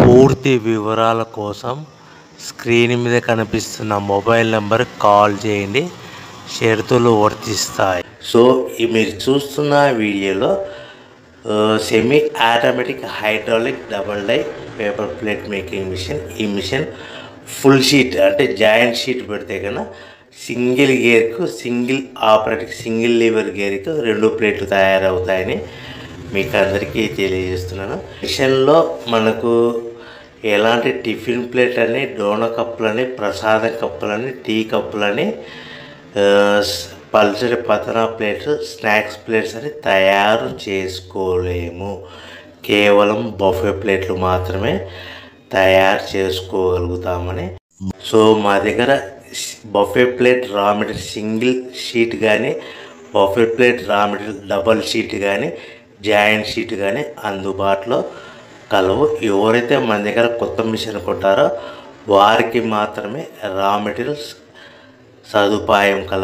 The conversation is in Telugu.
పూర్తి వివరాల కోసం స్క్రీన్ మీద కనిపిస్తున్న మొబైల్ నెంబర్కి కాల్ చేయండి. షరతులు వర్తిస్తాయి. సో మీరు చూస్తున్న వీడియోలో semi automatic hydraulic double die paper plate making machine. ఈ మిషన్ ఫుల్ షీట్ అంటే జాయింట్ షీట్ పెడితే కన్నా సింగిల్ గేర్కు సింగిల్ ఆపరేటింగ్ సింగిల్ లీవర్ గేర్కు 2 ప్లేట్లు తయారవుతాయని మీకు అందరికీ తెలియజేస్తున్నాను. మిషన్లో మనకు ఎలాంటి టిఫిన్ ప్లేట్లని, డోనా కప్పులని, ప్రసాదం కప్పులని, టీ కప్పులని, పల్చడి పతనా ప్లేట్స్, స్నాక్స్ ప్లేట్స్ అని తయారు చేసుకోలేము. కేవలం బఫే ప్లేట్లు మాత్రమే తయారు చేసుకోగలుగుతామని. సో మా దగ్గర buffet plate raw material single sheet కానీ, buffet plate raw material double sheet కానీ, జాయింట్ షీట్ కానీ అందుబాటులో కలవు. ఎవరైతే మన దగ్గర కొత్త మిషన్ కొంటారో వారికి మాత్రమే రా మెటీరియల్స్ సదుపాయం కలవు.